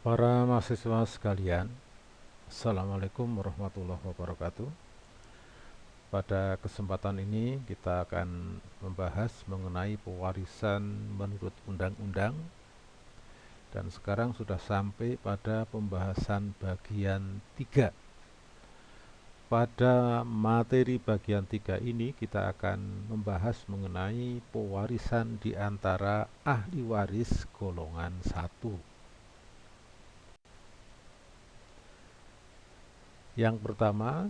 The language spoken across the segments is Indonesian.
Para mahasiswa sekalian, Assalamualaikum warahmatullahi wabarakatuh. Pada kesempatan ini kita akan membahas mengenai pewarisan menurut undang-undang. Dan sekarang sudah sampai pada pembahasan bagian 3. Pada materi bagian 3 ini kita akan membahas mengenai pewarisan di antara ahli waris golongan 1. Yang pertama,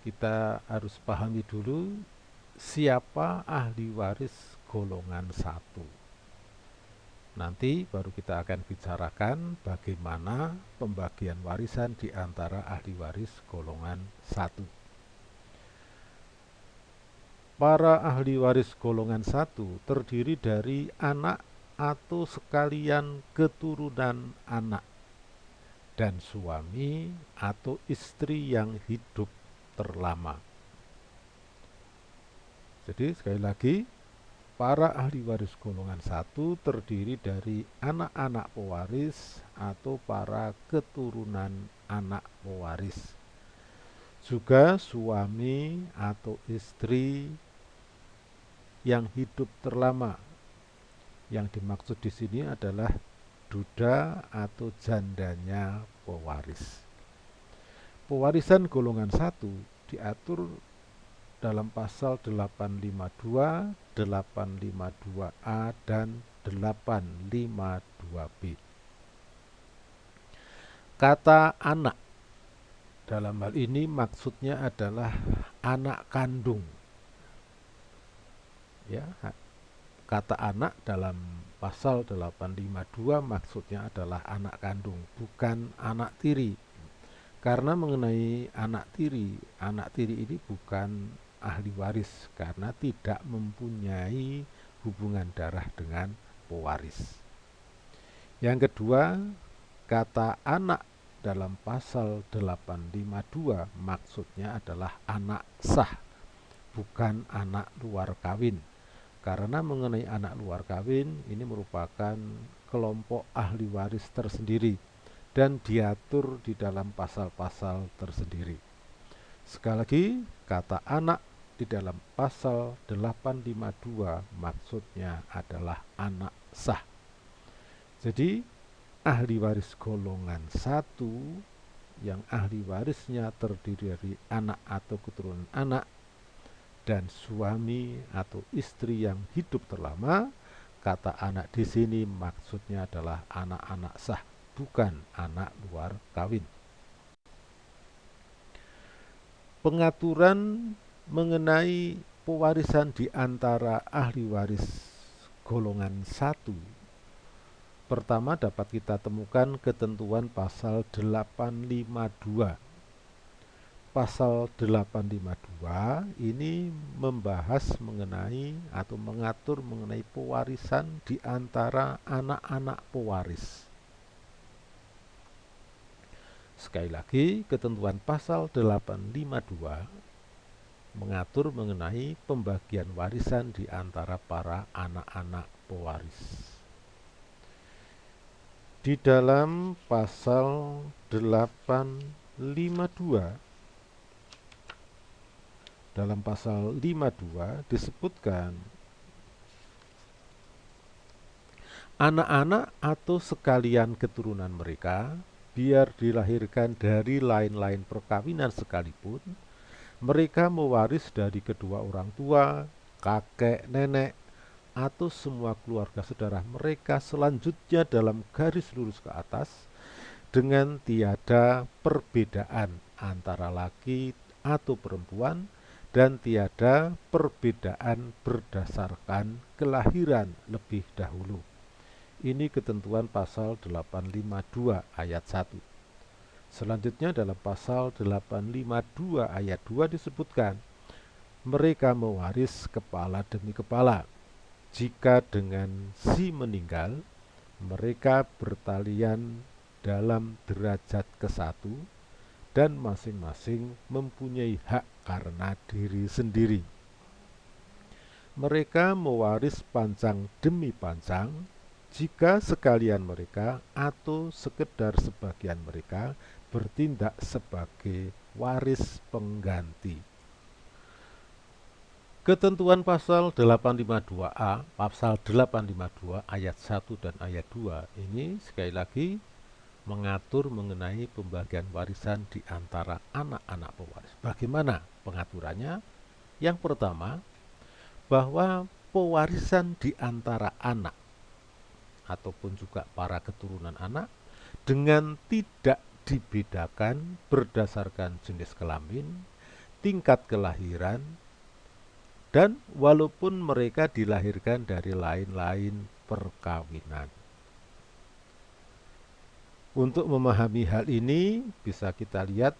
kita harus pahami dulu siapa ahli waris golongan 1. Nanti baru kita akan bicarakan bagaimana pembagian warisan di antara ahli waris golongan 1. Para ahli waris golongan 1 terdiri dari anak atau sekalian keturunan anak dan suami atau istri yang hidup terlama. Jadi sekali lagi, para ahli waris golongan 1 terdiri dari anak-anak pewaris atau para keturunan anak pewaris. Juga suami atau istri yang hidup terlama. Yang dimaksud di sini adalah duda atau jandanya pewaris. Pewarisan golongan 1 diatur dalam pasal 852, 852A dan 852B. Kata anak dalam hal ini maksudnya adalah anak kandung. Ya, kata anak dalam pasal 852 maksudnya adalah anak kandung, bukan anak tiri. Karena mengenai anak tiri ini bukan ahli waris karena tidak mempunyai hubungan darah dengan pewaris. Yang kedua, kata anak dalam pasal 852 maksudnya adalah anak sah, bukan anak luar kawin. Karena mengenai anak luar kawin ini merupakan kelompok ahli waris tersendiri dan diatur di dalam pasal-pasal tersendiri. Sekali lagi, kata anak di dalam pasal 852 maksudnya adalah anak sah. Jadi, ahli waris golongan 1 yang ahli warisnya terdiri dari anak atau keturunan anak dan suami atau istri yang hidup terlama, kata anak di sini maksudnya adalah anak-anak sah, bukan anak luar kawin. Pengaturan mengenai pewarisan di antara ahli waris golongan 1. Pertama dapat kita temukan ketentuan pasal 852. Pasal 852 ini membahas mengenai atau mengatur mengenai pewarisan di antara anak-anak pewaris. Sekali lagi, ketentuan pasal 852 mengatur mengenai pembagian warisan di antara para anak-anak pewaris. Di dalam pasal 852, dalam pasal 52 disebutkan anak-anak atau sekalian keturunan mereka biar dilahirkan dari lain-lain perkawinan sekalipun, mereka mewaris dari kedua orang tua, kakek, nenek, atau semua keluarga saudara mereka selanjutnya dalam garis lurus ke atas dengan tiada perbedaan antara laki atau perempuan dan tiada perbedaan berdasarkan kelahiran lebih dahulu. Ini ketentuan pasal 852 ayat 1. Selanjutnya dalam pasal 852 ayat 2 disebutkan, mereka mewaris kepala demi kepala. Jika dengan si meninggal, mereka bertalian dalam derajat ke-1 dan masing-masing mempunyai hak karena diri sendiri. Mereka mewaris panjang demi panjang. jika sekalian mereka atau sekedar sebagian mereka bertindak sebagai waris pengganti. Ketentuan pasal 852A, pasal 852 ayat 1 dan ayat 2 ini sekali lagi mengatur mengenai pembagian warisan di antara anak-anak pewaris. Bagaimana pengaturannya? Yang pertama, bahwa pewarisan di antara anak ataupun juga para keturunan anak dengan tidak dibedakan berdasarkan jenis kelamin, tingkat kelahiran, dan walaupun mereka dilahirkan dari lain-lain perkawinan. Untuk memahami hal ini bisa kita lihat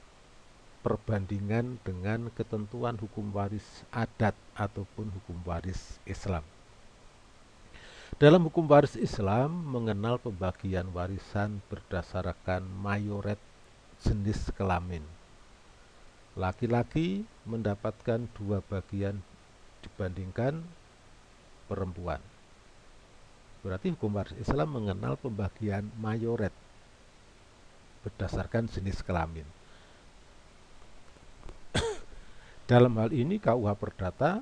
perbandingan dengan ketentuan hukum waris adat ataupun hukum waris Islam. Dalam hukum waris Islam mengenal pembagian warisan berdasarkan mayoret jenis kelamin. Laki-laki mendapatkan 2 bagian dibandingkan perempuan. Berarti hukum waris Islam mengenal pembagian mayoret berdasarkan jenis kelamin. Dalam hal ini KUH Perdata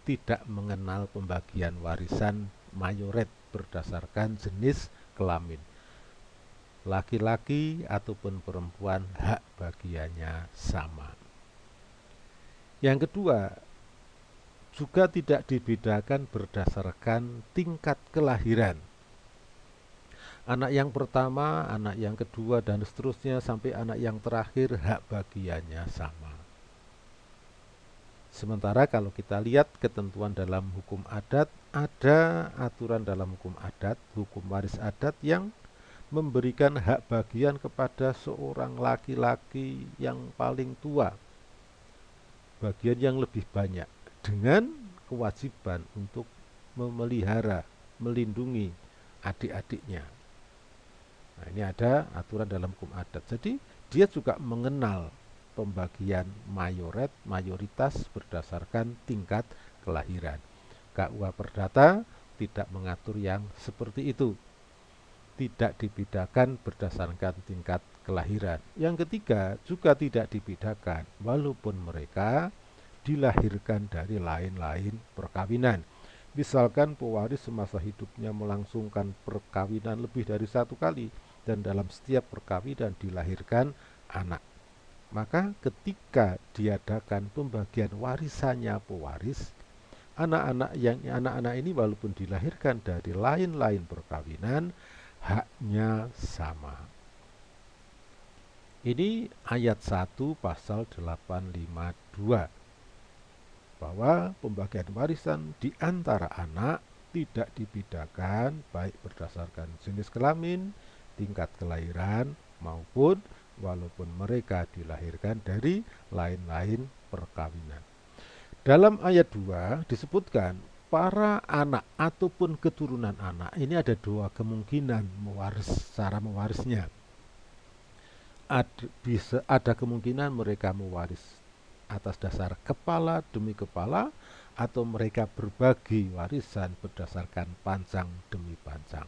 tidak mengenal pembagian warisan mayoret berdasarkan jenis kelamin. Laki-laki ataupun perempuan hak bagiannya sama. Yang kedua, juga tidak dibedakan berdasarkan tingkat kelahiran. Anak yang pertama, anak yang kedua, dan seterusnya sampai anak yang terakhir hak bagiannya sama. Sementara kalau kita lihat ketentuan dalam hukum adat, ada aturan dalam hukum adat, hukum waris adat yang memberikan hak bagian kepada seorang laki-laki yang paling tua, bagian yang lebih banyak, dengan kewajiban untuk memelihara, melindungi adik-adiknya. Nah, ini ada aturan dalam hukum adat. Jadi dia juga mengenal pembagian mayoritas berdasarkan tingkat kelahiran. KUH Perdata tidak mengatur yang seperti itu. Tidak dibedakan berdasarkan tingkat kelahiran. Yang ketiga, juga tidak dibedakan walaupun mereka dilahirkan dari lain-lain perkawinan. Misalkan pewaris semasa hidupnya melangsungkan perkawinan lebih dari 1 kali dan dalam setiap perkawinan dilahirkan anak. Maka ketika diadakan pembagian warisannya pewaris, anak-anak ini walaupun dilahirkan dari lain-lain perkawinan, haknya sama. Ini ayat 1 pasal 852. Bahwa pembagian warisan di antara anak tidak dibedakan baik berdasarkan jenis kelamin, tingkat kelahiran, maupun walaupun mereka dilahirkan dari lain-lain perkawinan. Dalam ayat 2 disebutkan para anak ataupun keturunan anak ini ada 2 kemungkinan cara mewarisnya. Ada kemungkinan mereka mewaris atas dasar kepala demi kepala, atau mereka berbagi warisan berdasarkan pancang demi pancang.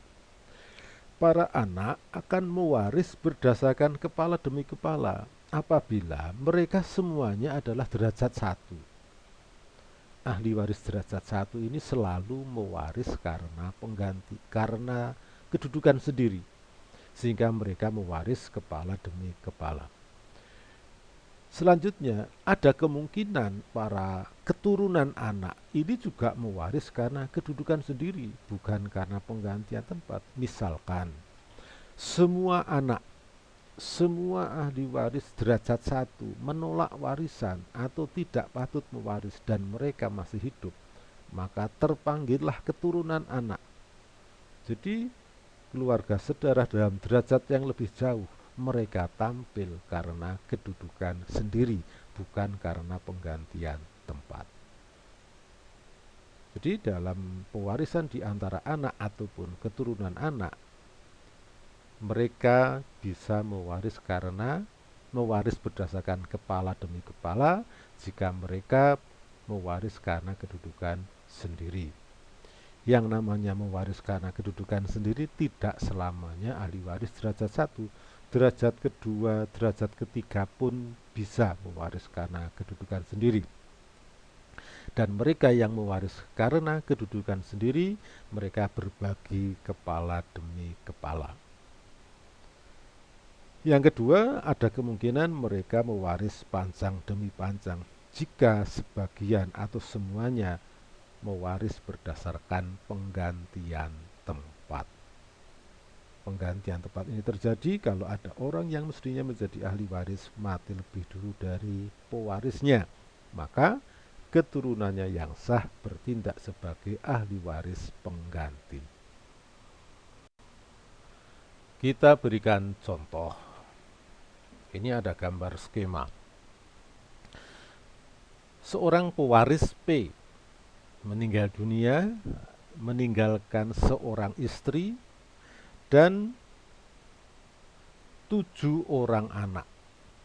Para anak akan mewaris berdasarkan kepala demi kepala apabila mereka semuanya adalah derajat 1. Ahli waris derajat 1 ini selalu mewaris karena pengganti, karena kedudukan sendiri, sehingga mereka mewaris kepala demi kepala. Selanjutnya, ada kemungkinan para keturunan anak ini juga mewaris karena kedudukan sendiri, bukan karena penggantian tempat. Misalkan, semua ahli waris derajat 1 menolak warisan atau tidak patut mewaris dan mereka masih hidup, maka terpanggillah keturunan anak. Jadi, keluarga sedarah dalam derajat yang lebih jauh, mereka tampil karena kedudukan sendiri, bukan karena penggantian tempat. Jadi dalam pewarisan di antara anak ataupun keturunan anak, mereka bisa mewaris karena mewaris berdasarkan kepala demi kepala jika mereka mewaris karena kedudukan sendiri. Yang namanya mewaris karena kedudukan sendiri tidak selamanya ahli waris derajat 1. Derajat kedua, derajat ketiga pun bisa mewaris karena kedudukan sendiri. Dan mereka yang mewaris karena kedudukan sendiri, mereka berbagi kepala demi kepala. Yang kedua, ada kemungkinan mereka mewaris panjang demi panjang jika sebagian atau semuanya mewaris berdasarkan penggantian tempat. Penggantian tempat ini terjadi kalau ada orang yang mestinya menjadi ahli waris mati lebih dulu dari pewarisnya, maka keturunannya yang sah bertindak sebagai ahli waris pengganti. Kita berikan contoh. Ini ada gambar skema. Seorang pewaris P meninggal dunia, meninggalkan seorang istri dan 7 orang anak,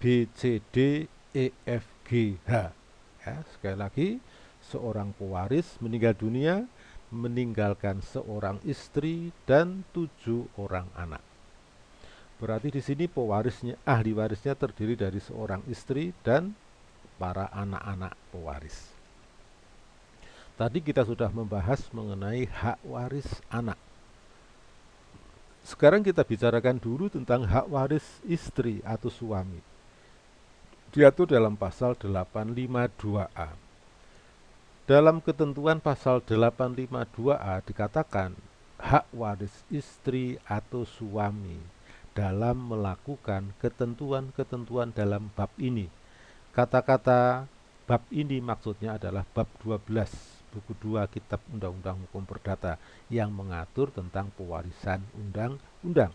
B, C, D, E, F, G, H. Ya, sekali lagi, seorang pewaris meninggal dunia, meninggalkan seorang istri dan 7 orang anak. Berarti di sini pewarisnya, ahli warisnya terdiri dari seorang istri dan para anak-anak pewaris. Tadi kita sudah membahas mengenai hak waris anak. Sekarang kita bicarakan dulu tentang hak waris istri atau suami. Diatur dalam pasal 852A. Dalam ketentuan pasal 852A dikatakan hak waris istri atau suami dalam melakukan ketentuan-ketentuan dalam bab ini. Kata-kata bab ini maksudnya adalah bab 12 buku 2 Kitab Undang-Undang Hukum Perdata yang mengatur tentang pewarisan undang-undang.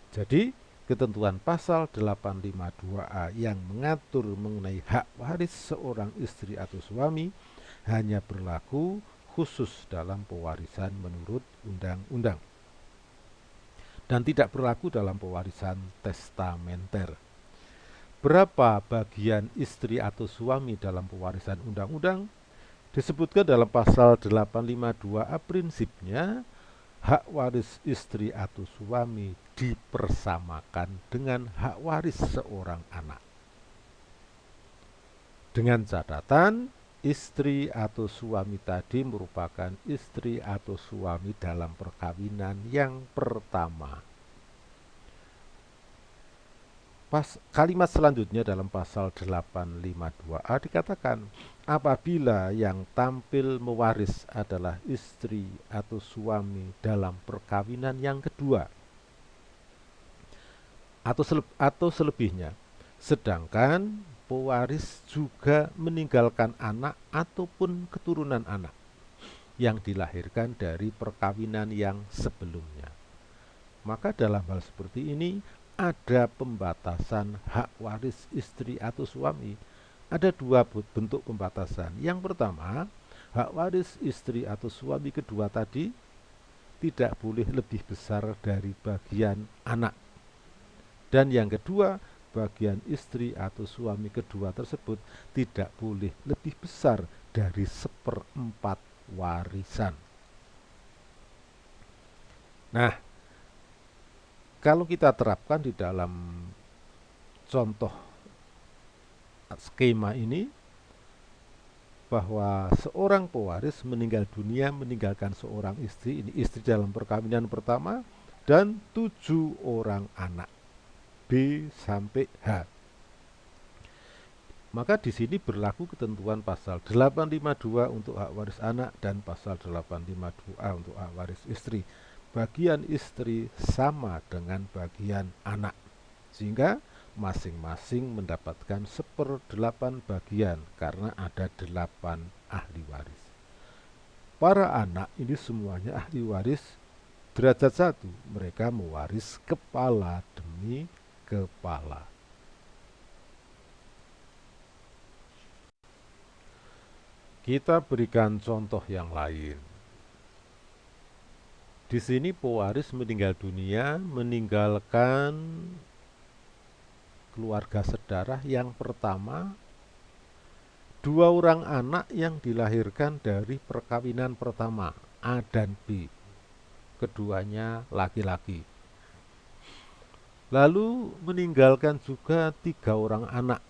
Jadi, ketentuan pasal 852A yang mengatur mengenai hak waris seorang istri atau suami hanya berlaku khusus dalam pewarisan menurut undang-undang dan tidak berlaku dalam pewarisan testamenter. Berapa bagian istri atau suami dalam pewarisan undang-undang? Disebutkan dalam pasal 852A prinsipnya hak waris istri atau suami dipersamakan dengan hak waris seorang anak. Dengan catatan istri atau suami tadi merupakan istri atau suami dalam perkawinan yang pertama. Kalimat selanjutnya dalam pasal 852A dikatakan apabila yang tampil mewaris adalah istri atau suami dalam perkawinan yang kedua atau selebihnya, sedangkan pewaris juga meninggalkan anak ataupun keturunan anak yang dilahirkan dari perkawinan yang sebelumnya. Maka dalam hal seperti ini ada pembatasan hak waris istri atau suami. Ada 2 bentuk pembatasan. Yang pertama, hak waris istri atau suami kedua tadi tidak boleh lebih besar dari bagian anak. Dan yang kedua, bagian istri atau suami kedua tersebut tidak boleh lebih besar dari 1/4 warisan. Nah, kalau kita terapkan di dalam contoh skema ini, bahwa seorang pewaris meninggal dunia meninggalkan seorang istri, ini istri dalam perkawinan pertama, dan 7 orang anak, B sampai H. Maka di sini berlaku ketentuan pasal 852 untuk hak waris anak dan pasal 852A untuk hak waris istri. Bagian istri sama dengan bagian anak, sehingga masing-masing mendapatkan 1/8 bagian karena ada 8 ahli waris. Para anak ini semuanya ahli waris derajat 1, mereka mewaris kepala demi kepala. Kita berikan contoh yang lain. Di sini pewaris meninggal dunia meninggalkan keluarga sedarah yang pertama, 2 orang anak yang dilahirkan dari perkawinan pertama. A dan B. Keduanya laki-laki. Lalu meninggalkan juga 3 orang anak,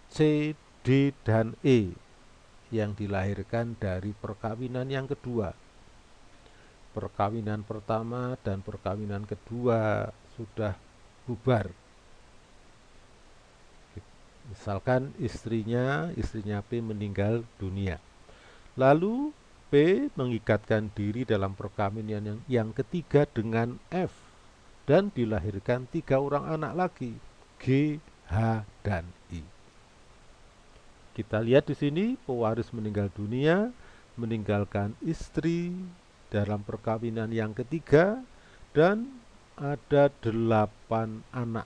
C, D, dan E, yang dilahirkan dari perkawinan yang kedua. Perkawinan pertama dan perkawinan kedua sudah bubar. Misalkan istrinya P meninggal dunia. Lalu P mengikatkan diri dalam perkawinan yang ketiga dengan F dan dilahirkan 3 orang anak lagi, G, H, dan I. Kita lihat di sini pewaris meninggal dunia, meninggalkan istri dalam perkawinan yang ketiga, dan ada 8 anak.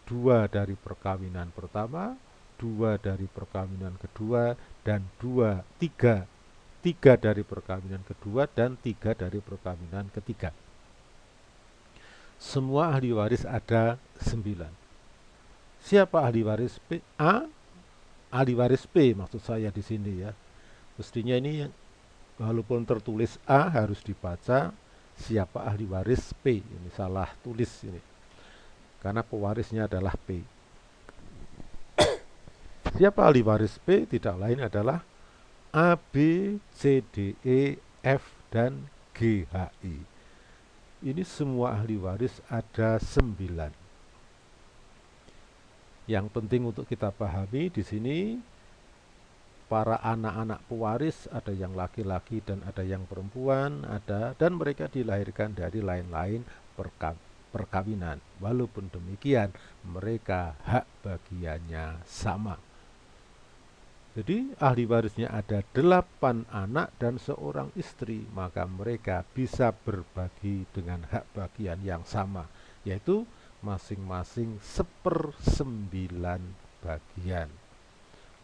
2 dari perkawinan pertama, 2 dari perkawinan kedua, dan 3 dari perkawinan kedua dan 3 dari perkawinan ketiga. Semua ahli waris ada 9. Siapa ahli waris P? A, ahli waris P maksud saya di sini ya. Mestinya ini walaupun tertulis A harus dibaca siapa ahli waris P. Ini salah tulis ini. Karena pewarisnya adalah P. Siapa ahli waris P? Tidak lain adalah A, B, C, D, E, F, dan G, H, I. Ini semua ahli waris ada 9. Yang penting untuk kita pahami di sini, para anak-anak pewaris ada yang laki-laki dan ada yang perempuan, dan mereka dilahirkan dari lain-lain perkawinan. Walaupun demikian, mereka hak bagiannya sama. Jadi ahli warisnya ada 8 anak dan seorang istri, maka mereka bisa berbagi dengan hak bagian yang sama, yaitu masing-masing 1/9 bagian.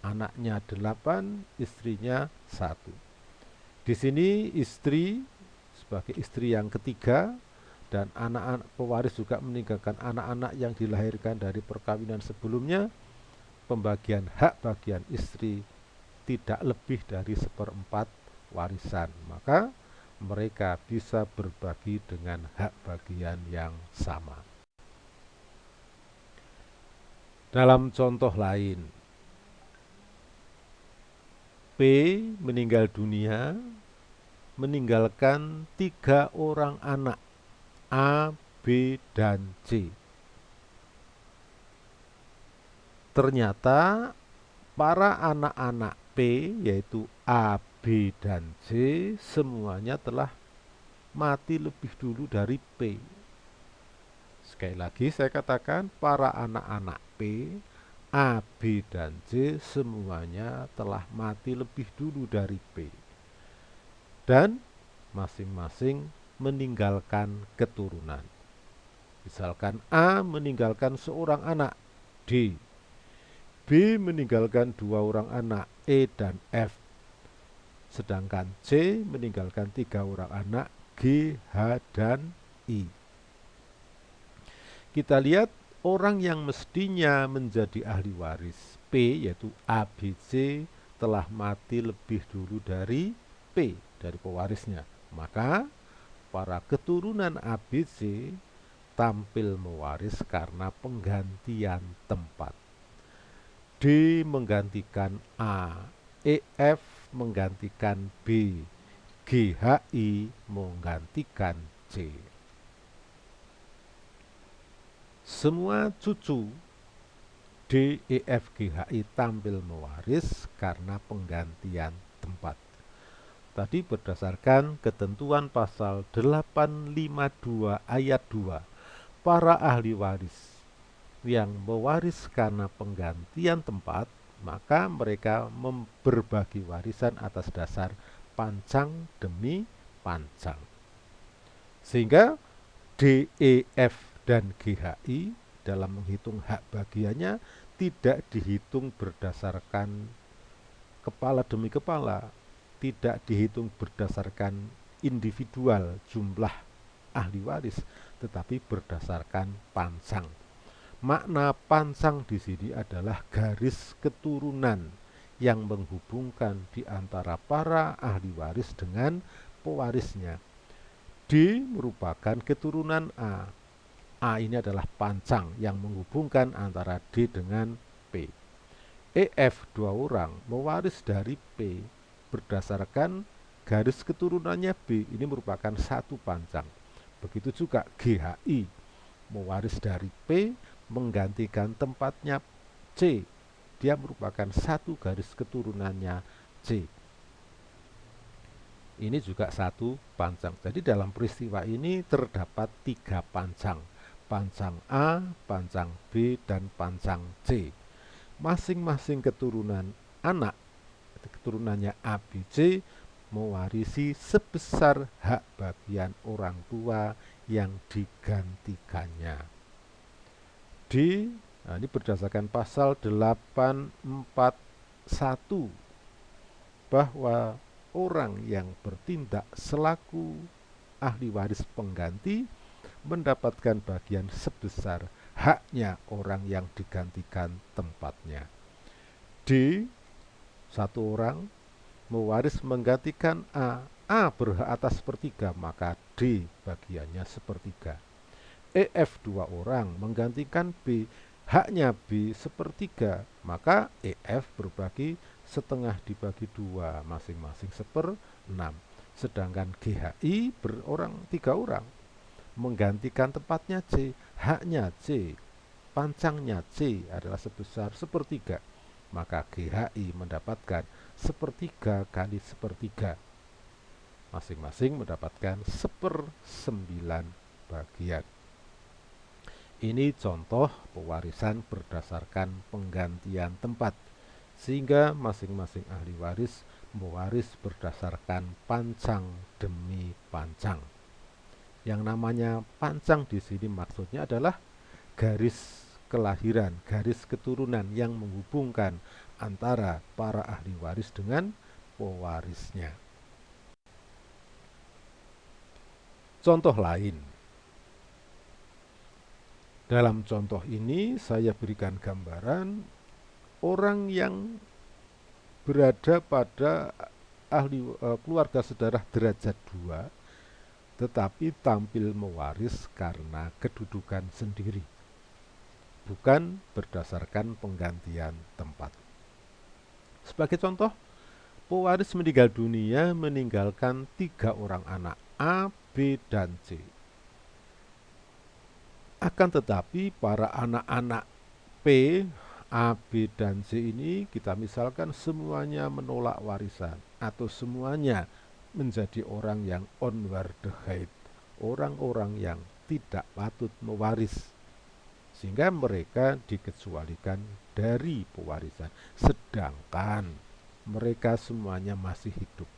Anaknya 8, istrinya 1. Di sini istri sebagai istri yang ketiga, dan anak-anak pewaris juga meninggalkan anak-anak yang dilahirkan dari perkawinan sebelumnya. Pembagian hak bagian istri tidak lebih dari 1/4 warisan, maka mereka bisa berbagi dengan hak bagian yang sama. Dalam contoh lain, P meninggal dunia, meninggalkan 3 orang anak, A, B, dan C. Ternyata para anak-anak P, yaitu A, B, dan C, semuanya telah mati lebih dulu dari P. Sekali lagi saya katakan, para anak-anak P, A, B, dan C semuanya telah mati lebih dulu dari P. Dan masing-masing meninggalkan keturunan. Misalkan A meninggalkan seorang anak, D. B meninggalkan 2 orang anak, E dan F. Sedangkan C meninggalkan 3 orang anak, G, H, dan I. Kita lihat orang yang mestinya menjadi ahli waris P, yaitu A, B, C, telah mati lebih dulu dari P, dari pewarisnya. Maka para keturunan A, B, C tampil mewaris karena penggantian tempat. D menggantikan A, E, F menggantikan B, G, H, I menggantikan C. Semua cucu D, E, F, G, H, I tampil mewaris karena penggantian tempat. Tadi berdasarkan ketentuan pasal 852 ayat 2, para ahli waris yang mewaris karena penggantian tempat, maka mereka berbagi warisan atas dasar pancang demi pancang. Sehingga D, E, F, dan G, H, I dalam menghitung hak bagiannya tidak dihitung berdasarkan kepala demi kepala, tidak dihitung berdasarkan individual jumlah ahli waris, tetapi berdasarkan pancang. Makna pancang di sini adalah garis keturunan yang menghubungkan di antara para ahli waris dengan pewarisnya. D merupakan keturunan A. A ini adalah pancang yang menghubungkan antara D dengan P. EF dua orang mewaris dari P berdasarkan garis keturunannya B, ini merupakan satu pancang. Begitu juga GHI mewaris dari P menggantikan tempatnya C, dia merupakan satu garis keturunannya C. Ini juga satu pancang. Jadi dalam peristiwa ini terdapat 3 pancang. Pancang A, pancang B, dan pancang C. Masing-masing keturunan anak, keturunannya A, B, C, mewarisi sebesar hak bagian orang tua yang digantikannya. D, nah ini berdasarkan pasal 841 bahwa orang yang bertindak selaku ahli waris pengganti mendapatkan bagian sebesar haknya orang yang digantikan tempatnya. D, satu orang mewaris menggantikan A. A berhak atas sepertiga, maka D bagiannya sepertiga. EF dua orang menggantikan B, haknya B sepertiga, maka EF berbagi setengah dibagi 2, masing-masing 1/6. Sedangkan GHI berorang 3 orang menggantikan tempatnya C, haknya C, pancangnya C adalah sebesar sepertiga, maka GHI mendapatkan sepertiga kali sepertiga, masing-masing mendapatkan 1/9 bagian. Ini contoh pewarisan berdasarkan penggantian tempat, sehingga masing-masing ahli waris mewaris berdasarkan pancang demi pancang. Yang namanya pancang di sini maksudnya adalah garis kelahiran, garis keturunan yang menghubungkan antara para ahli waris dengan pewarisnya. Contoh lain. Dalam contoh ini saya berikan gambaran orang yang berada pada keluarga sedarah derajat 2 tetapi tampil mewaris karena kedudukan sendiri, bukan berdasarkan penggantian tempat. Sebagai contoh, pewaris meninggal dunia meninggalkan 3 orang anak A, B, dan C. Akan tetapi para anak-anak P, A, B, dan C ini kita misalkan semuanya menolak warisan atau semuanya menjadi orang yang onwardheid, orang-orang yang tidak patut mewaris, sehingga mereka dikecualikan dari pewarisan, sedangkan mereka semuanya masih hidup.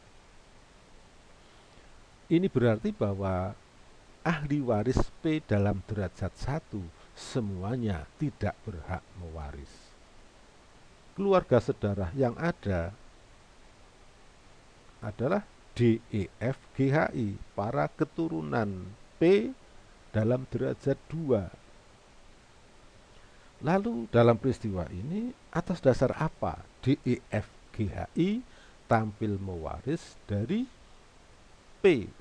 Ini berarti bahwa ahli waris P dalam derajat 1 semuanya tidak berhak mewaris. Keluarga sedarah yang ada adalah D, E, F, G, H, I, para keturunan P dalam derajat 2. Lalu dalam peristiwa ini atas dasar apa D, E, F, G, H, I tampil mewaris dari P?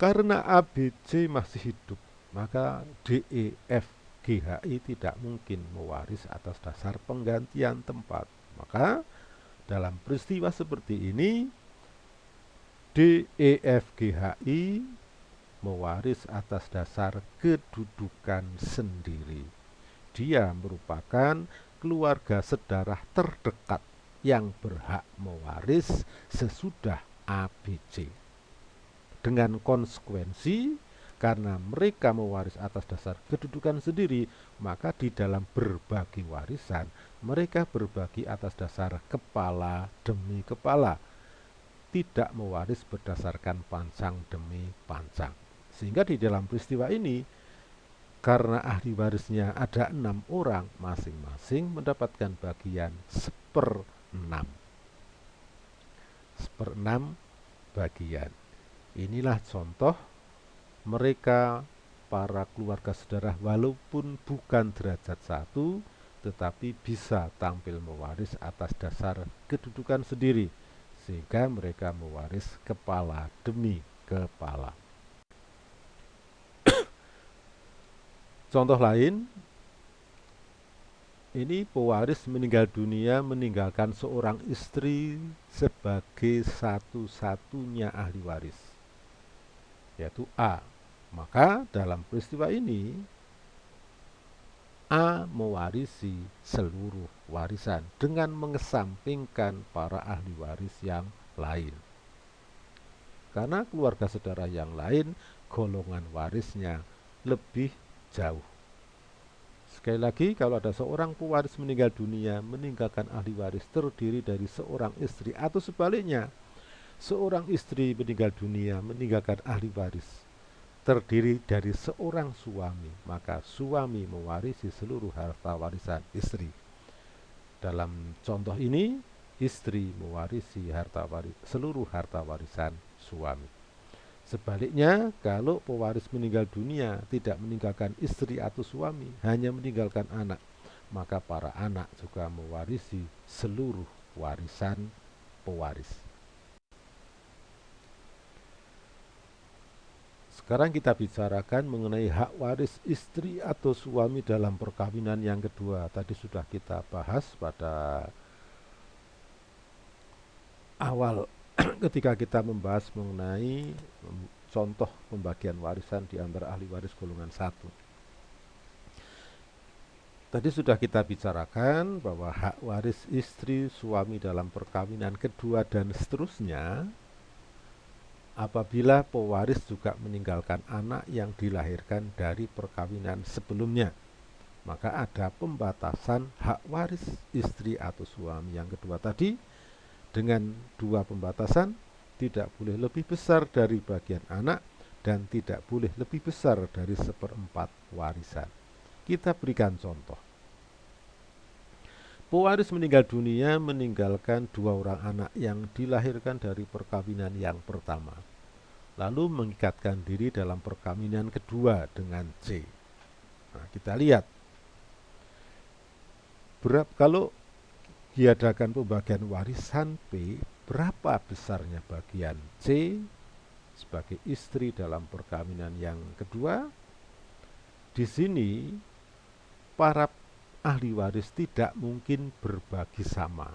Karena A, B, C masih hidup, maka D, E, F, G, H, I tidak mungkin mewaris atas dasar penggantian tempat. Maka dalam peristiwa seperti ini D, E, F, G, H, I mewaris atas dasar kedudukan sendiri. Dia merupakan keluarga sedarah terdekat yang berhak mewaris sesudah A, B, C. Dengan konsekuensi, karena mereka mewaris atas dasar kedudukan sendiri, maka di dalam berbagi warisan, mereka berbagi atas dasar kepala demi kepala, tidak mewaris berdasarkan pancang demi pancang. Sehingga di dalam peristiwa ini, karena ahli warisnya ada 6 orang, masing-masing mendapatkan bagian 1/6. 1/6 bagian. Inilah contoh mereka para keluarga sedarah walaupun bukan derajat 1 tetapi bisa tampil mewaris atas dasar kedudukan sendiri, sehingga mereka mewaris kepala demi kepala. Contoh lain, ini pewaris meninggal dunia meninggalkan seorang istri sebagai satu-satunya ahli waris, yaitu A. Maka dalam peristiwa ini A mewarisi seluruh warisan dengan mengesampingkan para ahli waris yang lain. Karena keluarga saudara yang lain golongan warisnya lebih jauh. Sekali lagi, kalau ada seorang pewaris meninggal dunia meninggalkan ahli waris terdiri dari seorang istri, atau sebaliknya, seorang istri meninggal dunia meninggalkan ahli waris terdiri dari seorang suami, maka suami mewarisi seluruh harta warisan istri. Dalam contoh ini, istri mewarisi seluruh harta warisan suami. Sebaliknya, kalau pewaris meninggal dunia tidak meninggalkan istri atau suami, hanya meninggalkan anak, maka para anak juga mewarisi seluruh warisan pewaris. Sekarang kita bicarakan mengenai hak waris istri atau suami dalam perkawinan yang kedua. Tadi sudah kita bahas pada awal ketika kita membahas mengenai contoh pembagian warisan di antara ahli waris golongan 1. Tadi sudah kita bicarakan bahwa hak waris istri suami dalam perkawinan kedua dan seterusnya apabila pewaris juga meninggalkan anak yang dilahirkan dari perkawinan sebelumnya, maka ada pembatasan hak waris istri atau suami yang kedua tadi dengan dua pembatasan: tidak boleh lebih besar dari bagian anak dan tidak boleh lebih besar dari 1/4 warisan. Kita berikan contoh. Pewaris meninggal dunia meninggalkan 2 orang anak yang dilahirkan dari perkawinan yang pertama, lalu mengikatkan diri dalam perkawinan kedua dengan C. Nah, kita lihat kalau diadakan pembagian warisan P, berapa besarnya bagian C sebagai istri dalam perkawinan yang kedua. Di sini para ahli waris tidak mungkin berbagi sama.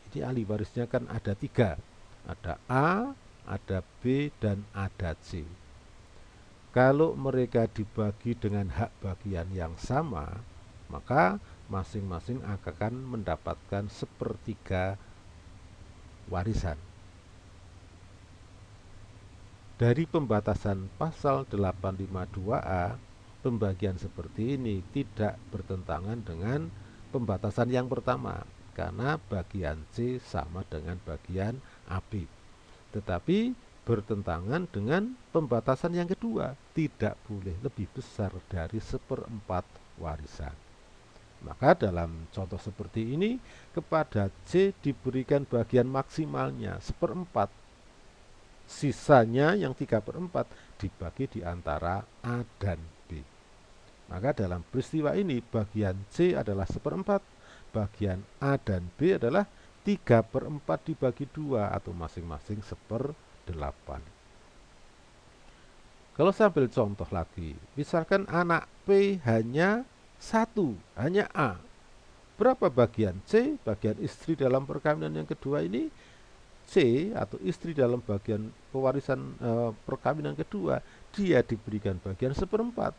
Jadi ahli warisnya kan ada 3, ada A, ada B, dan ada C. Kalau mereka dibagi dengan hak bagian yang sama, maka masing-masing akan mendapatkan 1/3 warisan. Dari pembatasan pasal 852A, pembagian seperti ini tidak bertentangan dengan pembatasan yang pertama, karena bagian C sama dengan bagian AB. Tetapi bertentangan dengan pembatasan yang kedua, tidak boleh lebih besar dari 1/4 warisan. Maka dalam contoh seperti ini, kepada C diberikan bagian maksimalnya 1/4. Sisanya yang 3/4 dibagi di antara A dan B. Maka dalam peristiwa ini bagian C adalah 1/4, bagian A dan B adalah 3/4 dibagi 2 atau masing-masing 1/8. Kalau saya ambil contoh lagi, misalkan anak P hanya 1, hanya A. Berapa bagian C, bagian istri dalam perkawinan yang kedua ini? C atau istri dalam bagian pewarisan perkawinan kedua, dia diberikan bagian 1/4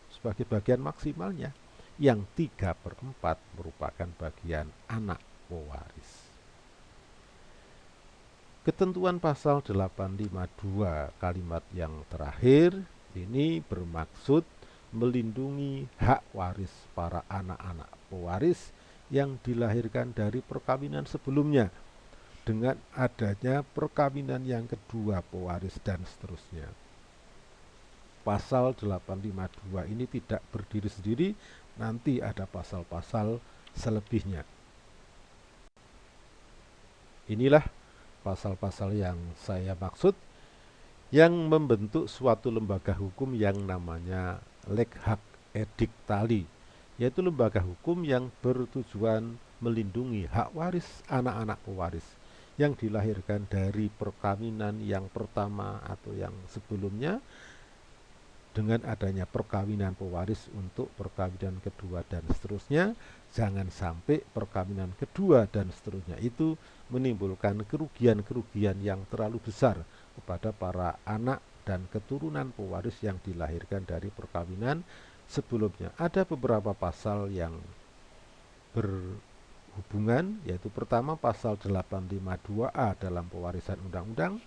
sebagai bagian maksimalnya, yang 3/4 merupakan bagian anak pewaris. Ketentuan pasal 852 kalimat yang terakhir ini bermaksud melindungi hak waris para anak-anak pewaris yang dilahirkan dari perkawinan sebelumnya dengan adanya perkawinan yang kedua pewaris dan seterusnya. Pasal 852 ini tidak berdiri sendiri, nanti ada pasal-pasal selebihnya. Inilah pasal-pasal yang saya maksud yang membentuk suatu lembaga hukum yang namanya Leg Hak Ediktali, yaitu lembaga hukum yang bertujuan melindungi hak waris anak-anak pewaris yang dilahirkan dari perkawinan yang pertama atau yang sebelumnya dengan adanya perkawinan pewaris untuk perkawinan kedua dan seterusnya. Jangan sampai perkawinan kedua dan seterusnya itu menimbulkan kerugian-kerugian yang terlalu besar kepada para anak dan keturunan pewaris yang dilahirkan dari perkawinan sebelumnya. Ada beberapa pasal yang berhubungan, yaitu pertama pasal 852A dalam pewarisan undang-undang,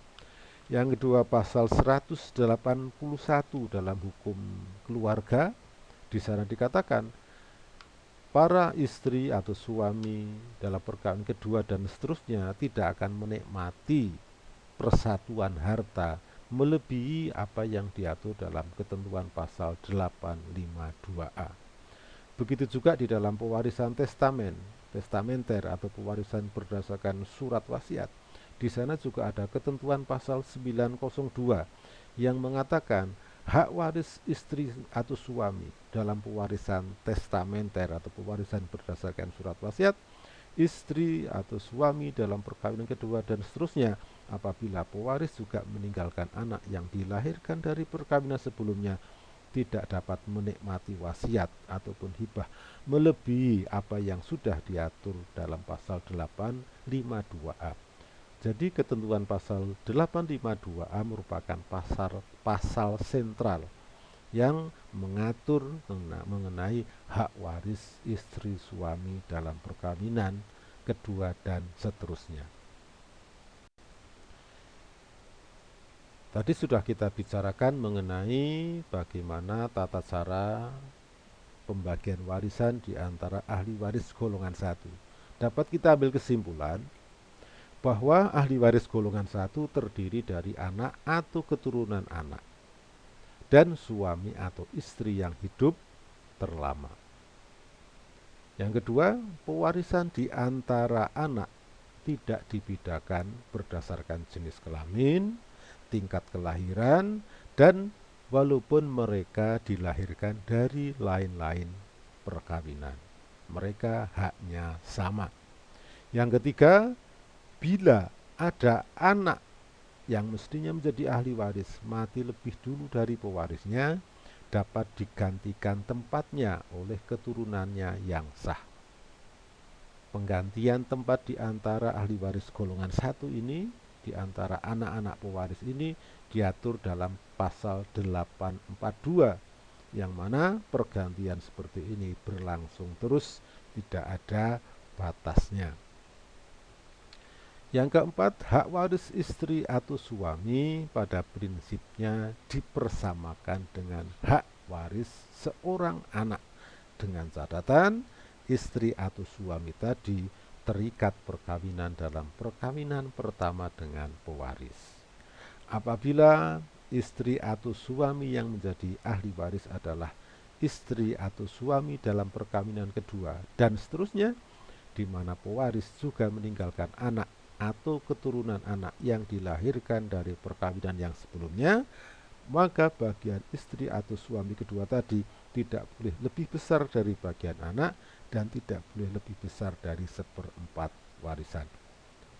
yang kedua pasal 181 dalam hukum keluarga. Di sana dikatakan para istri atau suami dalam perkawinan kedua dan seterusnya tidak akan menikmati persatuan harta melebihi apa yang diatur dalam ketentuan pasal 852A. Begitu juga di dalam pewarisan testamenter atau pewarisan berdasarkan surat wasiat. Di sana juga ada ketentuan pasal 902 yang mengatakan hak waris istri atau suami dalam pewarisan testamenter atau pewarisan berdasarkan surat wasiat, istri atau suami dalam perkawinan kedua dan seterusnya apabila pewaris juga meninggalkan anak yang dilahirkan dari perkawinan sebelumnya tidak dapat menikmati wasiat ataupun hibah melebihi apa yang sudah diatur dalam pasal 852A. Jadi ketentuan pasal 852A merupakan pasal sentral yang mengatur mengenai hak waris istri suami dalam perkawinan kedua dan seterusnya. Tadi sudah kita bicarakan mengenai bagaimana tata cara pembagian warisan di antara ahli waris golongan 1. Dapat kita ambil kesimpulan bahwa ahli waris golongan 1 terdiri dari anak atau keturunan anak dan suami atau istri yang hidup terlama. Yang kedua, pewarisan di antara anak tidak dibedakan berdasarkan jenis kelamin, tingkat kelahiran, dan walaupun mereka dilahirkan dari lain-lain perkawinan, mereka haknya sama. Yang ketiga, bila ada anak yang mestinya menjadi ahli waris mati lebih dulu dari pewarisnya, dapat digantikan tempatnya oleh keturunannya yang sah. Penggantian tempat di antara ahli waris golongan 1 ini, di antara anak-anak pewaris ini diatur dalam pasal 842, yang mana pergantian seperti ini berlangsung terus, tidak ada batasnya. Yang keempat, hak waris istri atau suami pada prinsipnya dipersamakan dengan hak waris seorang anak, dengan catatan istri atau suami tadi terikat perkawinan dalam perkawinan pertama dengan pewaris. Apabila istri atau suami yang menjadi ahli waris adalah istri atau suami dalam perkawinan kedua dan seterusnya, di mana pewaris juga meninggalkan anak atau keturunan anak yang dilahirkan dari perkawinan yang sebelumnya, maka bagian istri atau suami kedua tadi tidak boleh lebih besar dari bagian anak dan tidak boleh lebih besar dari 1/4 warisan.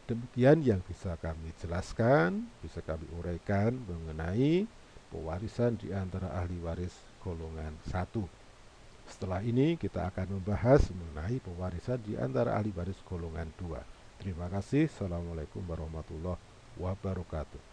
Demikian yang bisa kami jelaskan, bisa kami uraikan mengenai pewarisan di antara ahli waris golongan 1. Setelah ini kita akan membahas mengenai pewarisan di antara ahli waris golongan 2. Terima kasih. Assalamualaikum warahmatullahi wabarakatuh.